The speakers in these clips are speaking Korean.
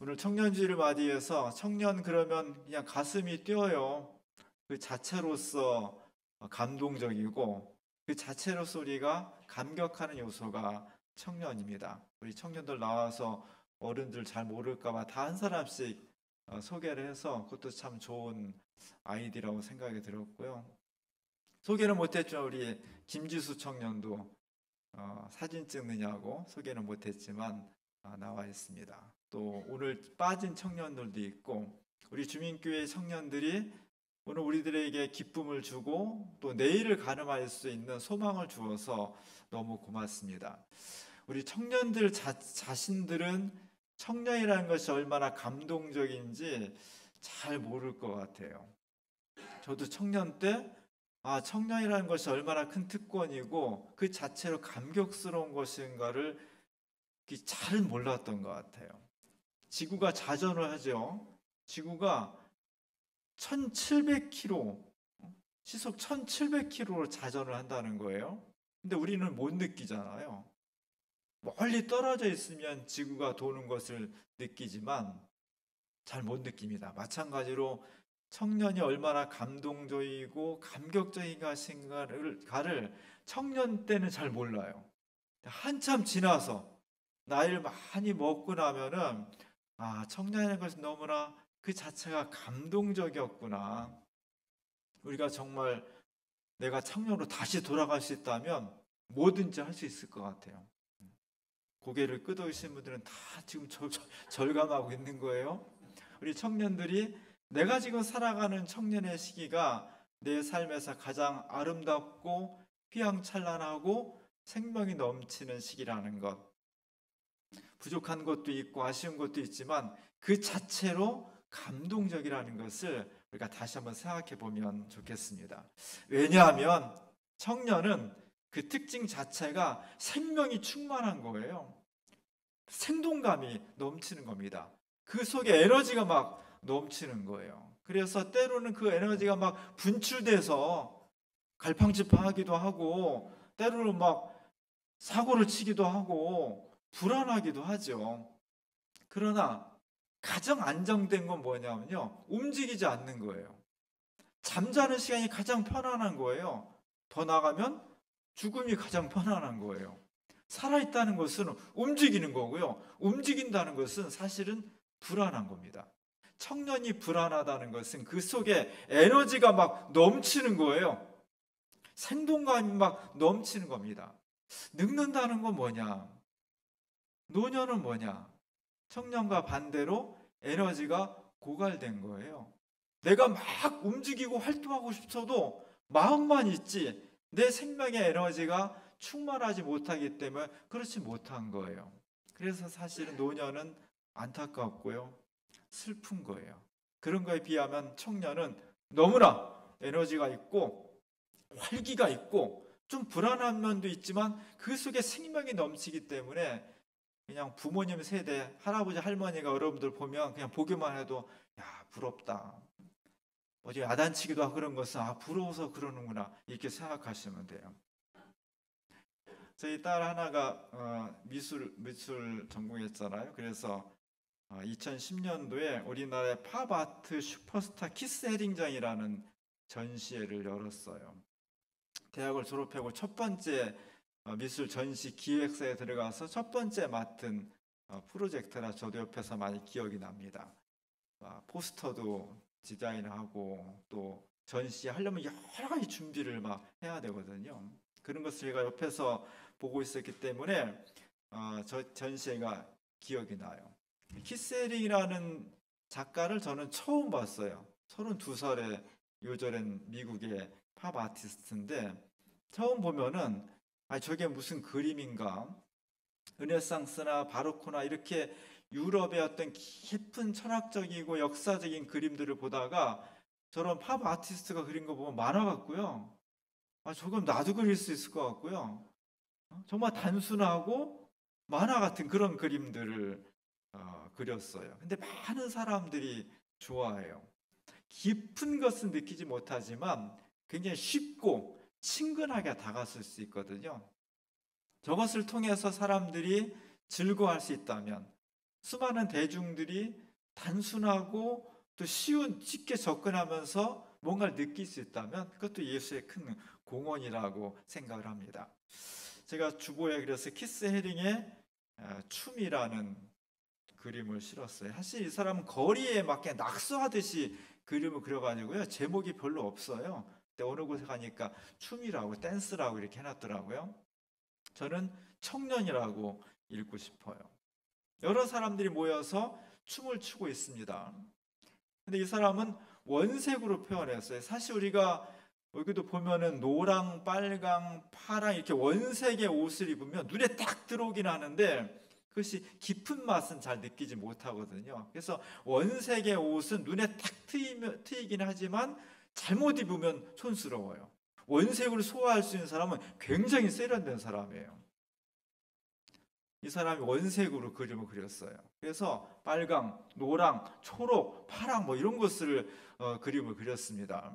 오늘 청년주의를 맞이해서 청년 그러면 그냥 가슴이 뛰어요. 그 자체로서 감동적이고 그 자체로서 우리가 감격하는 요소가 청년입니다. 우리 청년들 나와서 어른들 잘 모를까 봐 다 한 사람씩 소개를 해서 그것도 참 좋은 아이디라고 생각이 들었고요. 소개는 못했죠. 우리 김지수 청년도 사진 찍느냐고 소개는 못했지만 나와 있습니다. 또 오늘 빠진 청년들도 있고 우리 주민교회 청년들이 오늘 우리들에게 기쁨을 주고 또 내일을 가늠할 수 있는 소망을 주어서 너무 고맙습니다. 우리 청년들 자신들은 청년이라는 것이 얼마나 감동적인지 잘 모를 것 같아요. 저도 청년 때 청년이라는 것이 얼마나 큰 특권이고 그 자체로 감격스러운 것인가를 잘 몰랐던 것 같아요. 지구가 자전을 하죠. 지구가 1700km, 시속 1700km로 자전을 한다는 거예요. 근데 우리는 못 느끼잖아요. 멀리 떨어져 있으면 지구가 도는 것을 느끼지만 잘 못 느낍니다. 마찬가지로 청년이 얼마나 감동적이고 감격적인 것인가를 청년 때는 잘 몰라요. 한참 지나서 나이를 많이 먹고 나면은 청년이라는 것이 너무나 그 자체가 감동적이었구나. 우리가 정말 내가 청년으로 다시 돌아갈 수 있다면 뭐든지 할 수 있을 것 같아요. 고개를 끄덕이신 분들은 다 지금 절감하고 있는 거예요. 우리 청년들이 내가 지금 살아가는 청년의 시기가 내 삶에서 가장 아름답고 휘황찬란하고 생명이 넘치는 시기라는 것. 부족한 것도 있고 아쉬운 것도 있지만 그 자체로 감동적이라는 것을 우리가 다시 한번 생각해 보면 좋겠습니다. 왜냐하면 청년은 그 특징 자체가 생명이 충만한 거예요. 생동감이 넘치는 겁니다. 그 속에 에너지가 막 넘치는 거예요. 그래서 때로는 그 에너지가 막 분출돼서 갈팡질팡하기도 하고 때로는 막 사고를 치기도 하고 불안하기도 하죠. 그러나 가장 안정된 건 뭐냐면요, 움직이지 않는 거예요. 잠자는 시간이 가장 편안한 거예요. 더 나가면 죽음이 가장 편안한 거예요. 살아있다는 것은 움직이는 거고요. 움직인다는 것은 사실은 불안한 겁니다. 청년이 불안하다는 것은 그 속에 에너지가 막 넘치는 거예요. 생동감이 막 넘치는 겁니다. 늙는다는 건 뭐냐? 노년은 뭐냐? 청년과 반대로 에너지가 고갈된 거예요. 내가 막 움직이고 활동하고 싶어도 마음만 있지 내 생명의 에너지가 충만하지 못하기 때문에 그렇지 못한 거예요. 그래서 사실은 노년은 안타깝고요, 슬픈 거예요. 그런 거에 비하면 청년은 너무나 에너지가 있고 활기가 있고 좀 불안한 면도 있지만 그 속에 생명이 넘치기 때문에 그냥 부모님 세대 할아버지 할머니가 여러분들 보면 그냥 보기만 해도 부럽다, 어디 야단치기도 하고 그런 것은 부러워서 그러는구나 이렇게 생각하시면 돼요. 저희 딸 하나가 미술 전공했잖아요. 그래서 2010년도에 우리나라의 팝아트 슈퍼스타 키스 헤링전이라는 전시회를 열었어요. 대학을 졸업하고 첫 번째 미술 전시 기획사에 들어가서 첫 번째 맡은 프로젝트라 저도 옆에서 많이 기억이 납니다. 포스터도 디자인하고 또 전시 하려면 여러 가지 준비를 막 해야 되거든요. 그런 것을 제가 옆에서 보고 있었기 때문에 저 전시회가 기억이 나요. 키세링이라는 작가를 저는 처음 봤어요. 32살의 요절한 미국의 팝 아티스트인데 처음 보면은 저게 무슨 그림인가? 르네상스나 바로코나 이렇게 유럽의 어떤 깊은 철학적이고 역사적인 그림들을 보다가 저런 팝 아티스트가 그린 거 보면 만화 같고요. 저건 나도 그릴 수 있을 것 같고요. 정말 단순하고 만화 같은 그런 그림들을 그렸어요. 근데 많은 사람들이 좋아해요. 깊은 것은 느끼지 못하지만 굉장히 쉽고 친근하게 다가설 수 있거든요. 저것을 통해서 사람들이 즐거워할 수 있다면 수많은 대중들이 단순하고 또 쉽게 접근하면서 뭔가를 느낄 수 있다면 그것도 예수의 큰 공헌이라고 생각을 합니다. 제가 주보에 그래서 키스 헤링의 춤이라는 그림을 실었어요. 사실 이 사람은 거리에 막 그냥 낙서하듯이 그림을 그려가지고요. 제목이 별로 없어요. 근데 어느 곳에 가니까 춤이라고 댄스라고 이렇게 해놨더라고요. 저는 청년이라고 읽고 싶어요. 여러 사람들이 모여서 춤을 추고 있습니다. 근데 이 사람은 원색으로 표현했어요. 사실 우리가 여기도 보면은 노랑, 빨강, 파랑 이렇게 원색의 옷을 입으면 눈에 딱 들어오긴 하는데 그것이 깊은 맛은 잘 느끼지 못하거든요. 그래서 원색의 옷은 눈에 딱 트이긴 하지만 잘못 입으면 촌스러워요. 원색을 소화할 수 있는 사람은 굉장히 세련된 사람이에요. 이 사람이 원색으로 그림을 그렸어요. 그래서 빨강, 노랑, 초록, 파랑 뭐 이런 것을 그림을 그렸습니다.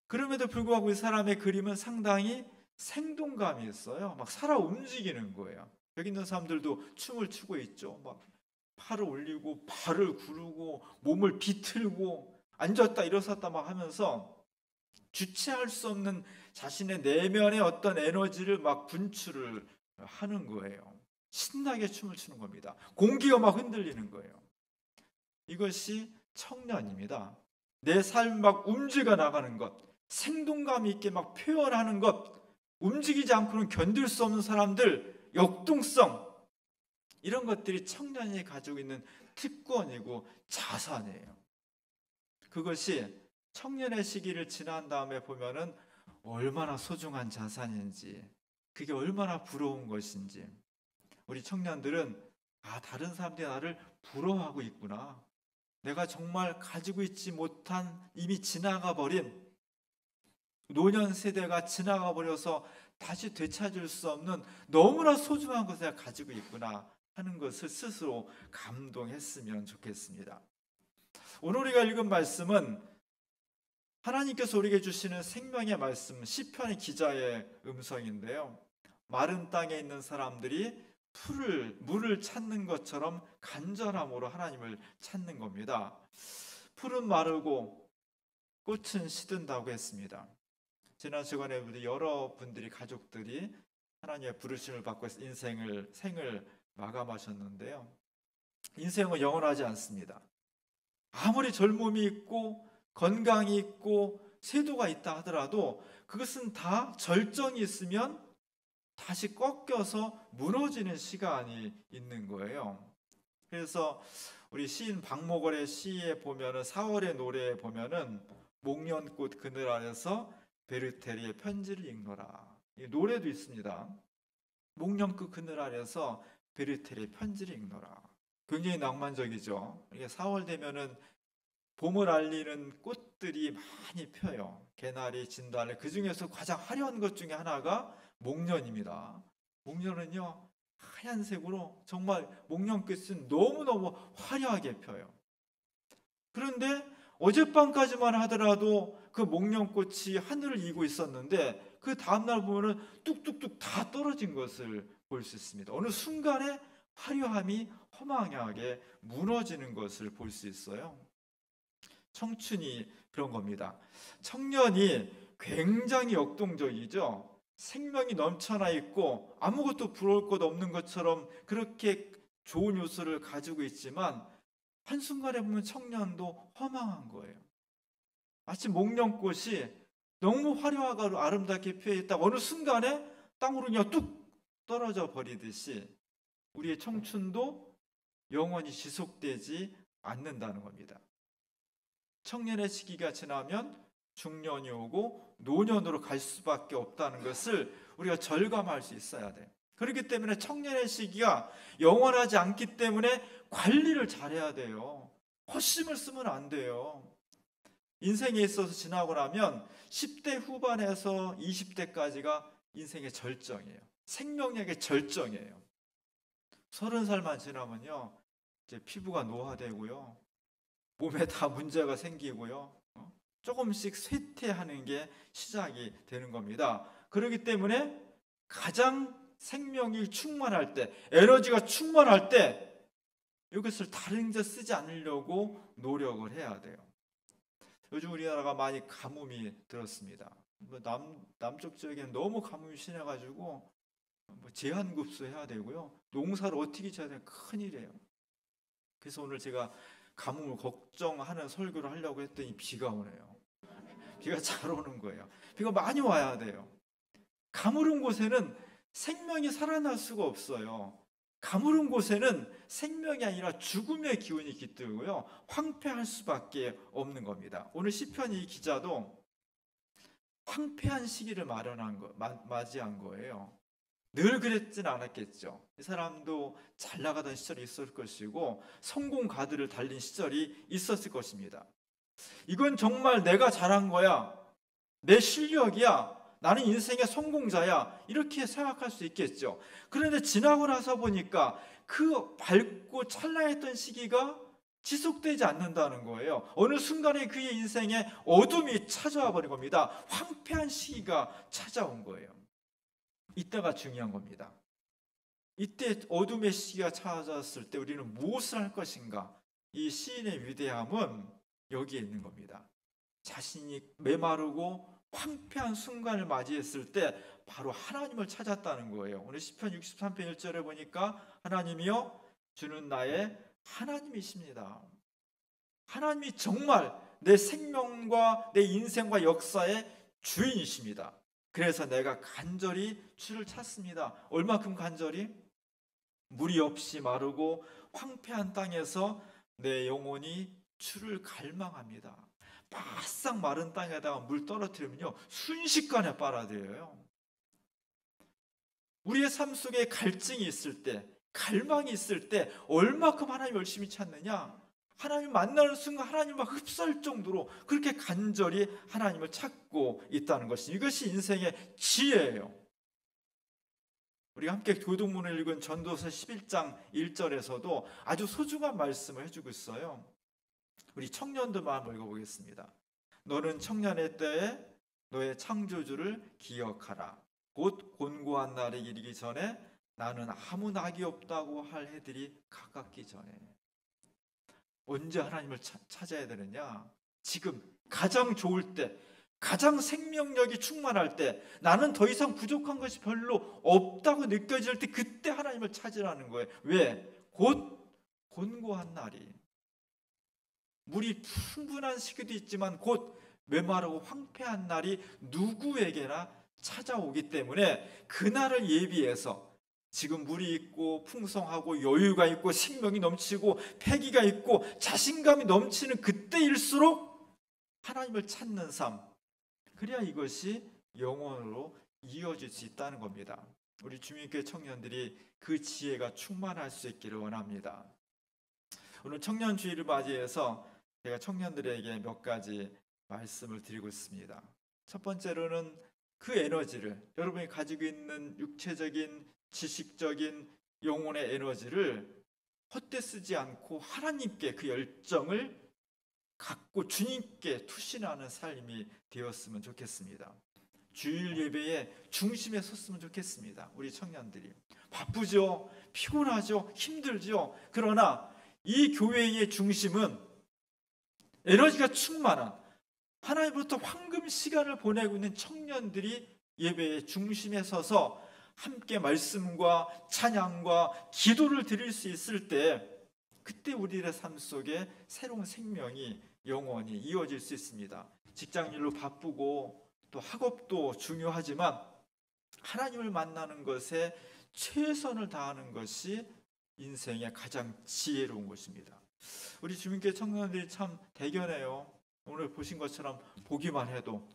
그럼에도 불구하고 이 사람의 그림은 상당히 생동감이 있어요. 막 살아 움직이는 거예요. 여기 있는 사람들도 춤을 추고 있죠. 막 팔을 올리고 발을 구르고 몸을 비틀고 앉았다 일어섰다 막 하면서 주체할 수 없는 자신의 내면의 어떤 에너지를 막 분출을 하는 거예요. 신나게 춤을 추는 겁니다. 공기가 막 흔들리는 거예요. 이것이 청년입니다. 내 삶 막 움직여 나가는 것, 생동감 있게 막 표현하는 것, 움직이지 않고는 견딜 수 없는 사람들, 역동성, 이런 것들이 청년이 가지고 있는 특권이고 자산이에요. 그것이 청년의 시기를 지난 다음에 보면은 얼마나 소중한 자산인지, 그게 얼마나 부러운 것인지, 우리 청년들은 다른 사람들이 나를 부러워하고 있구나. 내가 정말 가지고 있지 못한 이미 지나가 버린 노년 세대가 지나가 버려서 다시 되찾을 수 없는 너무나 소중한 것을 내가 가지고 있구나 하는 것을 스스로 감동했으면 좋겠습니다. 오늘 우리가 읽은 말씀은 하나님께서 우리에게 주시는 생명의 말씀, 시편의 기자의 음성인데요. 마른 땅에 있는 사람들이 물을 찾는 것처럼 간절함으로 하나님을 찾는 겁니다. 풀은 마르고 꽃은 시든다고 했습니다. 지난 시간에 우리 여러분들이 가족들이 하나님의 부르심을 받고 생을 마감하셨는데요. 인생은 영원하지 않습니다. 아무리 젊음이 있고 건강이 있고 세도가 있다 하더라도 그것은 다 절정이 있으면 다시 꺾여서 무너지는 시간이 있는 거예요. 그래서 우리 시인 박목월의 시에 보면은 4월의 노래에 보면은 목련꽃 그늘 아래서 베르테리의 편지를 읽노라. 이 노래도 있습니다. 목련꽃 그늘 아래서 베르테리의 편지를 읽노라. 굉장히 낭만적이죠. 이게 4월 되면은 봄을 알리는 꽃들이 많이 펴요. 개나리, 진달래. 그 중에서 가장 화려한 것 중에 하나가 목련입니다. 목련은요, 하얀색으로 정말 목련꽃은 너무너무 화려하게 펴요. 그런데 어젯밤까지만 하더라도 그 목련꽃이 하늘을 이고 있었는데 그 다음날 보면은 뚝뚝뚝 다 떨어진 것을 볼 수 있습니다. 어느 순간에 화려함이 허망하게 무너지는 것을 볼 수 있어요. 청춘이 그런 겁니다. 청년이 굉장히 역동적이죠. 생명이 넘쳐나 있고 아무것도 부러울 것 없는 것처럼 그렇게 좋은 요소를 가지고 있지만 한순간에 보면 청년도 허망한 거예요. 마치 목련꽃이 너무 화려하고 아름답게 피어있다 어느 순간에 땅으로 그냥 뚝 떨어져 버리듯이 우리의 청춘도 영원히 지속되지 않는다는 겁니다. 청년의 시기가 지나면 중년이 오고 노년으로 갈 수밖에 없다는 것을 우리가 절감할 수 있어야 돼요. 그렇기 때문에 청년의 시기가 영원하지 않기 때문에 관리를 잘해야 돼요. 헛심을 쓰면 안 돼요. 인생에 있어서 지나고 나면 10대 후반에서 20대까지가 인생의 절정이에요. 생명력의 절정이에요. 30살만 지나면요, 이제 피부가 노화되고요, 몸에 다 문제가 생기고요, 조금씩 쇠퇴하는 게 시작이 되는 겁니다. 그렇기 때문에 가장 생명이 충만할 때, 에너지가 충만할 때 이것을 다른 데 쓰지 않으려고 노력을 해야 돼요. 요즘 우리나라가 많이 가뭄이 들었습니다. 남쪽 지역에는 너무 가뭄이 심해가지고 제한급수 해야 되고요. 농사를 어떻게 지어야 되는 큰일이에요. 그래서 오늘 제가 가뭄을 걱정하는 설교를 하려고 했더니 비가 오네요. 비가 잘 오는 거예요. 비가 많이 와야 돼요. 가물은 곳에는 생명이 살아날 수가 없어요. 가물은 곳에는 생명이 아니라 죽음의 기운이 깃들고요. 황폐할 수밖에 없는 겁니다. 오늘 시편 이 기자도 황폐한 시기를 맞이한 거예요. 늘 그랬진 않았겠죠. 이 사람도 잘 나가던 시절이 있었을 것이고 성공 가드를 달린 시절이 있었을 것입니다. 이건 정말 내가 잘한 거야, 내 실력이야, 나는 인생의 성공자야, 이렇게 생각할 수 있겠죠. 그런데 지나고 나서 보니까 그 밝고 찬란했던 시기가 지속되지 않는다는 거예요. 어느 순간에 그의 인생에 어둠이 찾아와 버린 겁니다. 황폐한 시기가 찾아온 거예요. 이때가 중요한 겁니다. 이때 어둠의 시기가 찾아왔을 때 우리는 무엇을 할 것인가? 이 시인의 위대함은 여기에 있는 겁니다. 자신이 메마르고 황폐한 순간을 맞이했을 때 바로 하나님을 찾았다는 거예요. 오늘 시편 63편 1절에 보니까 하나님이여 주는 나의 하나님이십니다. 하나님이 정말 내 생명과 내 인생과 역사의 주인이십니다. 그래서 내가 간절히 주를 찾습니다. 얼마큼 간절히? 물이 없이 마르고 황폐한 땅에서 내 영혼이 주를 갈망합니다. 바싹 마른 땅에다가 물 떨어뜨리면요, 순식간에 빨아들여요. 우리의 삶 속에 갈증이 있을 때, 갈망이 있을 때 얼마큼 하나님 열심히 찾느냐? 하나님 만나는 순간 하나님을 흡수할 정도로 그렇게 간절히 하나님을 찾고 있다는 것이, 이것이 인생의 지혜예요. 우리가 함께 교동문을 읽은 전도서 11장 1절에서도 아주 소중한 말씀을 해주고 있어요. 우리 청년들만 한번 읽어보겠습니다. 너는 청년의 때에 너의 창조주를 기억하라. 곧 곤고한 날이 이르기 전에 나는 아무 낙이 없다고 할 해들이 가깝기 전에. 언제 하나님을 찾아야 되느냐? 지금 가장 좋을 때, 가장 생명력이 충만할 때, 나는 더 이상 부족한 것이 별로 없다고 느껴질 때, 그때 하나님을 찾으라는 거예요. 왜? 곧 곤고한 날이, 물이 풍부한 시기도 있지만 곧 메마르고 황폐한 날이 누구에게나 찾아오기 때문에 그날을 예비해서 지금 물이 있고 풍성하고 여유가 있고 생명이 넘치고 패기가 있고 자신감이 넘치는 그때일수록 하나님을 찾는 삶, 그래야 이것이 영원으로 이어질 수 있다는 겁니다. 우리 주민교회 청년들이 그 지혜가 충만할 수 있기를 원합니다. 오늘 청년주의를 맞이해서 제가 청년들에게 몇 가지 말씀을 드리고 있습니다. 첫 번째로는 그 에너지를, 여러분이 가지고 있는 육체적인, 지식적인, 영혼의 에너지를 헛되이 쓰지 않고 하나님께 그 열정을 갖고 주님께 투신하는 삶이 되었으면 좋겠습니다. 주일 예배의 중심에 섰으면 좋겠습니다. 우리 청년들이 바쁘죠, 피곤하죠, 힘들죠. 그러나 이 교회의 중심은 에너지가 충만한 하나님으로부터 황금 시간을 보내고 있는 청년들이 예배의 중심에 서서 함께 말씀과 찬양과 기도를 드릴 수 있을 때, 그때 우리의 삶 속에 새로운 생명이 영원히 이어질 수 있습니다. 직장일로 바쁘고 또 학업도 중요하지만 하나님을 만나는 것에 최선을 다하는 것이 인생의 가장 지혜로운 것입니다. 우리 주민교회 청년들이 참 대견해요. 오늘 보신 것처럼 보기만 해도,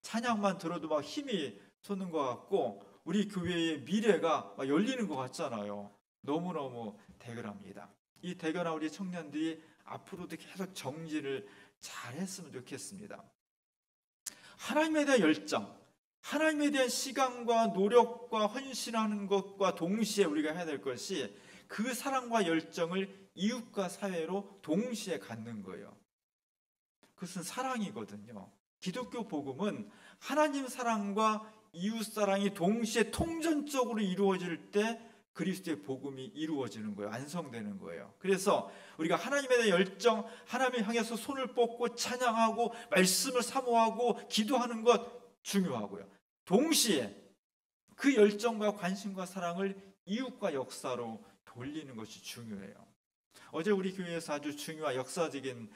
찬양만 들어도 막 힘이 솟는 것 같고 우리 교회의 미래가 막 열리는 것 같잖아요. 너무너무 대견합니다. 이 대견한 우리 청년들이 앞으로도 계속 정진을 잘 했으면 좋겠습니다. 하나님에 대한 열정, 하나님에 대한 시간과 노력과 헌신하는 것과 동시에 우리가 해야 될 것이 그 사랑과 열정을 이웃과 사회로 동시에 갖는 거예요. 그것은 사랑이거든요. 기독교 복음은 하나님 사랑과 이웃 사랑이 동시에 통전적으로 이루어질 때 그리스도의 복음이 이루어지는 거예요. 완성되는 거예요. 그래서 우리가 하나님에 대한 열정, 하나님을 향해서 손을 뻗고 찬양하고 말씀을 사모하고 기도하는 것 중요하고요. 동시에 그 열정과 관심과 사랑을 이웃과 역사로 돌리는 것이 중요해요. 어제 우리 교회에서 아주 중요한 역사적인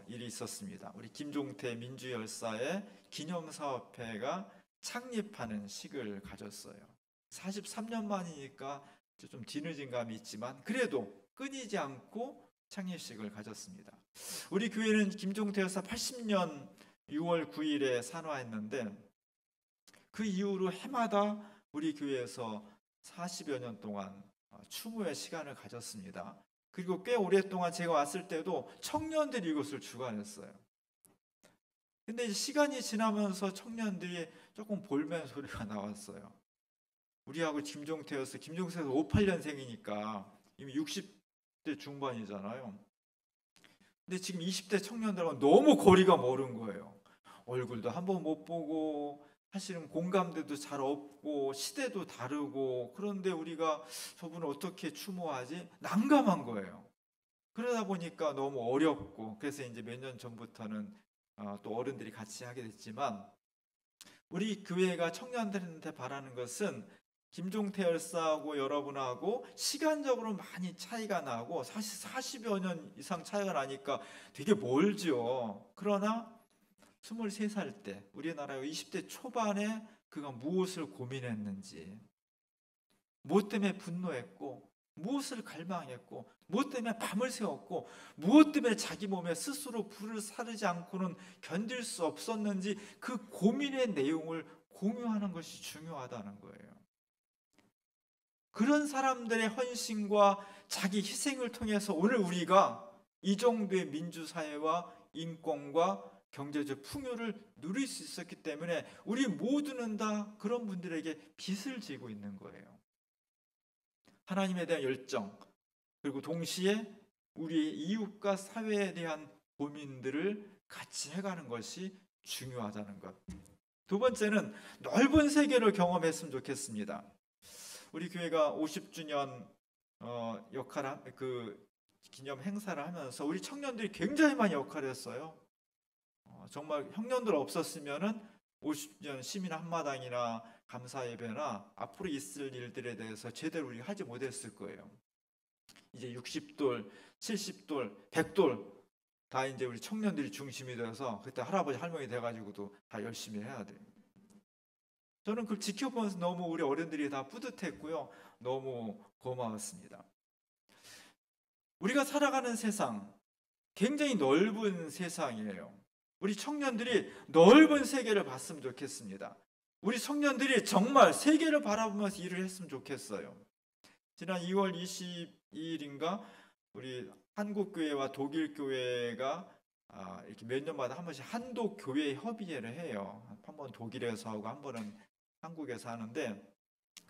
일이 있었습니다. 우리 김종태 민주열사의 기념사업회가 창립하는 식을 가졌어요. 43년 만이니까 좀 뒤늦은 감이 있지만 그래도 끊이지 않고 창립식을 가졌습니다. 우리 교회는 김종태 열사 80년 6월 9일에 산화했는데 그 이후로 해마다 우리 교회에서 40여 년 동안 추모의 시간을 가졌습니다. 그리고 꽤 오랫동안 제가 왔을 때도 청년들이 이것을 주관했어요. 근데 시간이 지나면서 청년들이 조금 볼멘 소리가 나왔어요. 우리하고 김종태였어. 김종태는 58년생이니까 이미 60대 중반이잖아요. 근데 지금 20대 청년들하고 너무 거리가 멀은 거예요. 얼굴도 한번 못 보고 사실은 공감대도 잘 없고 시대도 다르고 그런데 우리가 저분을 어떻게 추모하지? 난감한 거예요. 그러다 보니까 너무 어렵고 그래서 이제 몇 년 전부터는 또 어른들이 같이 하게 됐지만 우리 교회가 청년들한테 바라는 것은 김종태 열사하고 여러분하고 시간적으로 많이 차이가 나고 사실 40여 년 이상 차이가 나니까 되게 멀죠. 그러나 23살 때 우리나라의 20대 초반에 그가 무엇을 고민했는지, 무엇 때문에 분노했고, 무엇을 갈망했고, 무엇 때문에 밤을 새웠고, 무엇 때문에 자기 몸에 스스로 불을 사르지 않고는 견딜 수 없었는지 그 고민의 내용을 공유하는 것이 중요하다는 거예요. 그런 사람들의 헌신과 자기 희생을 통해서 오늘 우리가 이 정도의 민주사회와 인권과 경제적 풍요를 누릴 수 있었기 때문에 우리 모두는 다 그런 분들에게 빚을 지고 있는 거예요. 하나님에 대한 열정, 그리고 동시에 우리의 이웃과 사회에 대한 고민들을 같이 해가는 것이 중요하다는 것. 두 번째는 넓은 세계를 경험했으면 좋겠습니다. 우리 교회가 50주년 기념 행사를 하면서 우리 청년들이 굉장히 많이 역할을 했어요. 정말 형년들 없었으면은 50년 시민 한마당이나 감사 예배나 앞으로 있을 일들에 대해서 제대로 우리가 하지 못했을 거예요. 이제 60돌, 70돌, 100돌 다 이제 우리 청년들이 중심이 되어서 그때 할아버지 할머니 돼가지고도 다 열심히 해야 돼요. 저는 그걸 지켜보면서 너무 우리 어른들이 다 뿌듯했고요. 너무 고마웠습니다. 우리가 살아가는 세상 굉장히 넓은 세상이에요. 우리 청년들이 넓은 세계를 봤으면 좋겠습니다. 우리 청년들이 정말 세계를 바라보면서 일을 했으면 좋겠어요. 지난 2월 22일인가 우리 한국교회와 독일교회가 이렇게 몇 년마다 한 번씩 한독교회 협의회를 해요. 한 번 독일에서 하고 한 번은 한국에서 하는데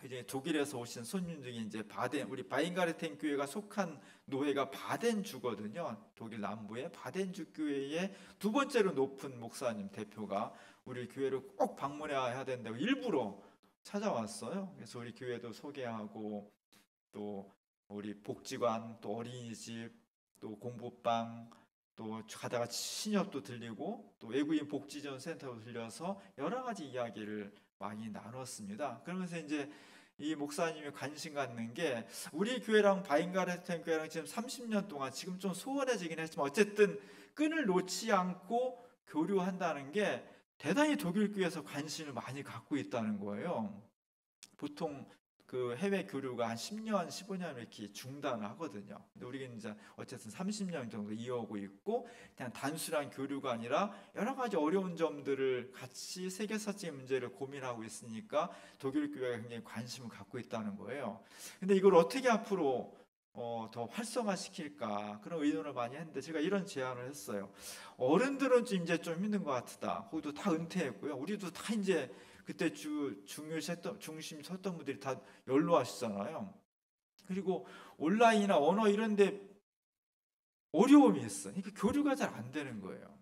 이제 독일에서 오신 손님 중에 이제 우리 바인가르텐 교회가 속한 노회가 바덴주거든요. 독일 남부의 바덴주 교회의 두 번째로 높은 목사님 대표가 우리 교회를 꼭 방문해야 된다고 일부러 찾아왔어요. 그래서 우리 교회도 소개하고 또 우리 복지관, 또 어린이집, 또 공부방, 또 가다가 신협도 들리고 또 외국인 복지전 센터도 들려서 여러 가지 이야기를 많이 나눴습니다. 그러면서 이제 이 목사님이 관심 갖는 게 우리 교회랑 바인가르텐 교회랑 지금 30년 동안 지금 좀 소원해지긴 했지만 어쨌든 끈을 놓지 않고 교류한다는 게 대단히 독일 교회에서 관심을 많이 갖고 있다는 거예요. 보통 그 해외 교류가 한 10년, 15년 이렇게 중단을 하거든요. 근데 우리는 이제 어쨌든 30년 정도 이어오고 있고 그냥 단순한 교류가 아니라 여러 가지 어려운 점들을 같이 세계사적인 문제를 고민하고 있으니까 독일 교회가 굉장히 관심을 갖고 있다는 거예요. 근데 이걸 어떻게 앞으로 더 활성화시킬까 그런 의논을 많이 했는데 제가 이런 제안을 했어요. 어른들은 이제 좀 힘든 것 같다. 거기도 다 은퇴했고요. 우리도 다 이제 그때 중심 섰던 분들이 다 연로하시잖아요. 그리고 온라인이나 언어 이런 데 어려움이 있어요. 그러니까 교류가 잘 안 되는 거예요.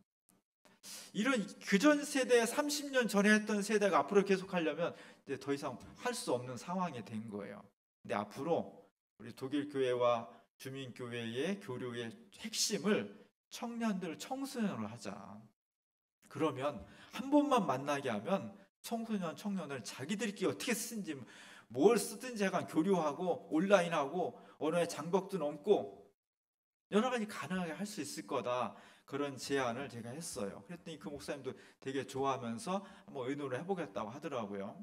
이런 그전 세대 30년 전에 했던 세대가 앞으로 계속 하려면 이제 더 이상 할 수 없는 상황이 된 거예요. 근데 앞으로 우리 독일 교회와 주민 교회의 교류의 핵심을 청년들 청소년으로 하자. 그러면 한 번만 만나게 하면 청소년 청년을 자기들끼리 어떻게 쓰든지 뭘 쓰든지 약간 교류하고 온라인하고 언어의 장벽도 넘고 여러 가지 가능하게 할 수 있을 거다. 그런 제안을 제가 했어요. 그랬더니 그 목사님도 되게 좋아하면서 한번 의논을 해보겠다고 하더라고요.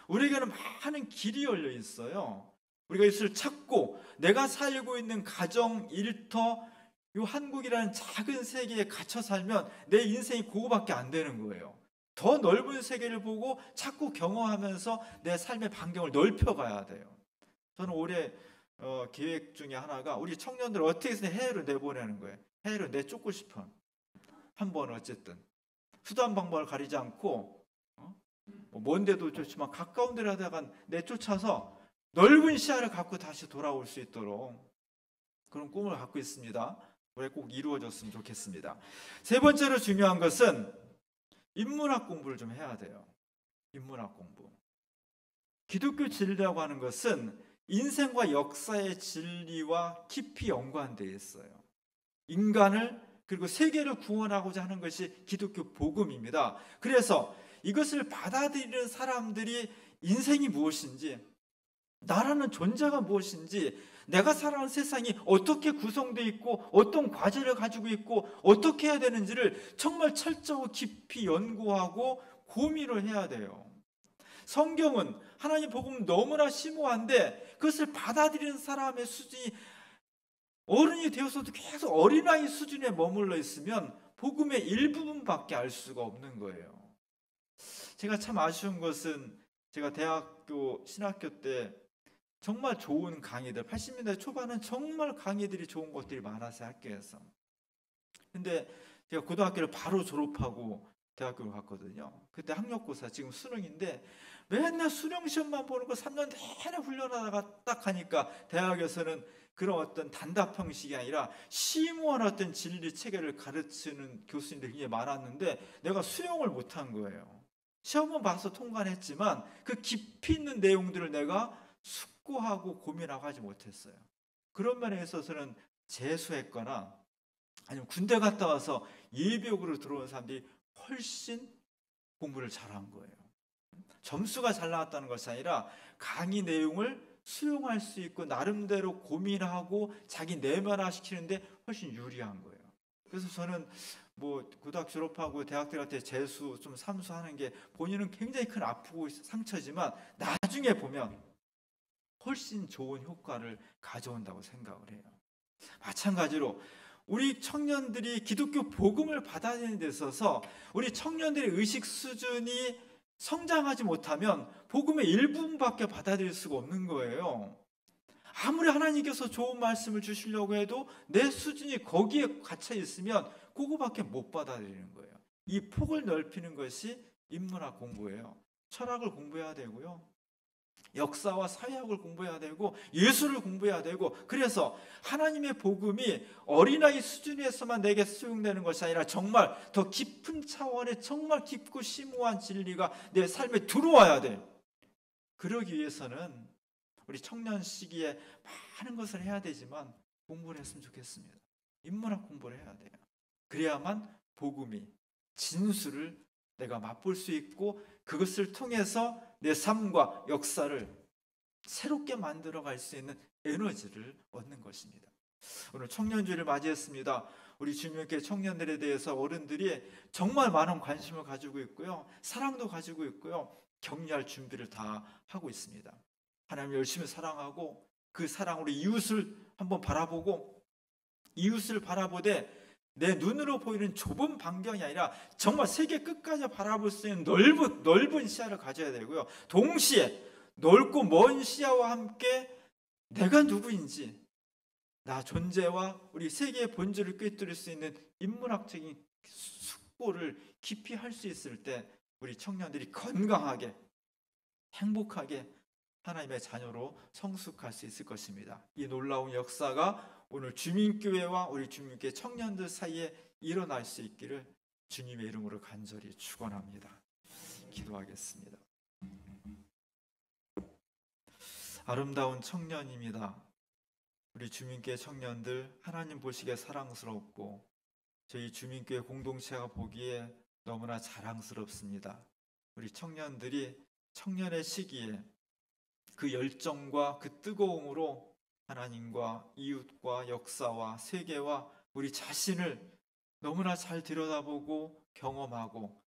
우리에게는 많은 길이 열려 있어요. 우리가 이것을 찾고 내가 살고 있는 가정, 일터, 이 한국이라는 작은 세계에 갇혀 살면 내 인생이 그거밖에 안 되는 거예요. 더 넓은 세계를 보고 자꾸 경험하면서 내 삶의 반경을 넓혀가야 돼요. 저는 올해 계획 중에 하나가 우리 청년들 어떻게 해서 해외로 내보내는 거예요. 해외로 내쫓고 싶어. 한번 어쨌든 수단 방법을 가리지 않고 먼 데도 좋지만 가까운 데라다가 내쫓아서 넓은 시야를 갖고 다시 돌아올 수 있도록 그런 꿈을 갖고 있습니다. 올해 꼭 이루어졌으면 좋겠습니다. 세 번째로 중요한 것은 인문학 공부를 좀 해야 돼요. 인문학 공부. 기독교 진리라고 하는 것은 인생과 역사의 진리와 깊이 연관되어 있어요. 인간을 그리고 세계를 구원하고자 하는 것이 기독교 복음입니다. 그래서 이것을 받아들이는 사람들이 인생이 무엇인지, 나라는 존재가 무엇인지, 내가 살아가는 세상이 어떻게 구성되어 있고 어떤 과제를 가지고 있고 어떻게 해야 되는지를 정말 철저하고 깊이 연구하고 고민을 해야 돼요. 성경은 하나님 복음은 너무나 심오한데 그것을 받아들이는 사람의 수준이 어른이 되어서도 계속 어린아이 수준에 머물러 있으면 복음의 일부분밖에 알 수가 없는 거예요. 제가 참 아쉬운 것은 제가 대학교 신학교 때 정말 좋은 강의들, 80년대 초반은 정말 강의들이 좋은 것들이 많았어요, 학교에서. 근데 제가 고등학교를 바로 졸업하고 대학교를 갔거든요. 그때 학력고사, 지금 수능인데 맨날 수능 시험만 보는 거 3년 내내 훈련하다가 딱 하니까 대학에서는 그런 어떤 단답 형식이 아니라 심오한 어떤 진리 체계를 가르치는 교수님들이 굉장히 많았는데 내가 수용을 못한 거예요. 시험은 봐서 통과는 했지만 그 깊이 있는 내용들을 내가 숙고하고 고민하고 하지 못했어요. 그런 면에 있어서는 재수했거나 아니면 군대 갔다 와서 예비역으로 들어온 사람들이 훨씬 공부를 잘한 거예요. 점수가 잘 나왔다는 것이 아니라 강의 내용을 수용할 수 있고 나름대로 고민하고 자기 내면화시키는데 훨씬 유리한 거예요. 그래서 저는 뭐 고등학교 졸업하고 대학 들어갈 때 재수 좀 삼수하는 게 본인은 굉장히 큰 아프고 상처지만 나중에 보면 훨씬 좋은 효과를 가져온다고 생각을 해요. 마찬가지로 우리 청년들이 기독교 복음을 받아들이는 데 있어서 우리 청년들의 의식 수준이 성장하지 못하면 복음의 일부분밖에 받아들일 수가 없는 거예요. 아무리 하나님께서 좋은 말씀을 주시려고 해도 내 수준이 거기에 갇혀 있으면 그거밖에 못 받아들이는 거예요. 이 폭을 넓히는 것이 인문학 공부예요. 철학을 공부해야 되고요. 역사와 사회학을 공부해야 되고 예술을 공부해야 되고 그래서 하나님의 복음이 어린아이 수준에서만 내게 수용되는 것이 아니라 정말 더 깊은 차원의 정말 깊고 심오한 진리가 내 삶에 들어와야 돼. 그러기 위해서는 우리 청년 시기에 많은 것을 해야 되지만 공부를 했으면 좋겠습니다. 인문학 공부를 해야 돼요. 그래야만 복음이 진수를 내가 맛볼 수 있고 그것을 통해서 내 삶과 역사를 새롭게 만들어갈 수 있는 에너지를 얻는 것입니다. 오늘 청년주의를 맞이했습니다. 우리 주님께 청년들에 대해서 어른들이 정말 많은 관심을 가지고 있고요. 사랑도 가지고 있고요. 격려할 준비를 다 하고 있습니다. 하나님 열심히 사랑하고 그 사랑으로 이웃을 한번 바라보고 이웃을 바라보되 내 눈으로 보이는 좁은 반경이 아니라 정말 세계 끝까지 바라볼 수 있는 넓은 시야를 가져야 되고요. 동시에 넓고 먼 시야와 함께 내가 누구인지 나 존재와 우리 세계의 본질을 꿰뚫을 수 있는 인문학적인 숙고를 깊이 할 수 있을 때 우리 청년들이 건강하게 행복하게 하나님의 자녀로 성숙할 수 있을 것입니다. 이 놀라운 역사가 오늘 주민교회와 우리 주민교회 청년들 사이에 일어날 수 있기를 주님의 이름으로 간절히 축원합니다. 기도하겠습니다. 아름다운 청년입니다. 우리 주민교회 청년들 하나님 보시기에 사랑스럽고 저희 주민교회 공동체가 보기에 너무나 자랑스럽습니다. 우리 청년들이 청년의 시기에 그 열정과 그 뜨거움으로 하나님과 이웃과 역사와 세계와 우리 자신을 너무나 잘 들여다보고 경험하고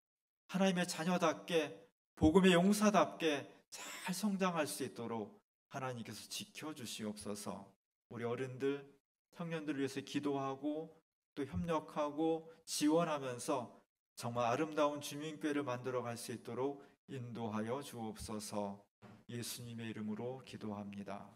하나님의 자녀답게 복음의 용사답게 잘 성장할 수 있도록 하나님께서 지켜주시옵소서. 우리 어른들, 청년들을 위해서 기도하고 또 협력하고 지원하면서 정말 아름다운 주민교회를 만들어 갈 수 있도록 인도하여 주옵소서. 예수님의 이름으로 기도합니다.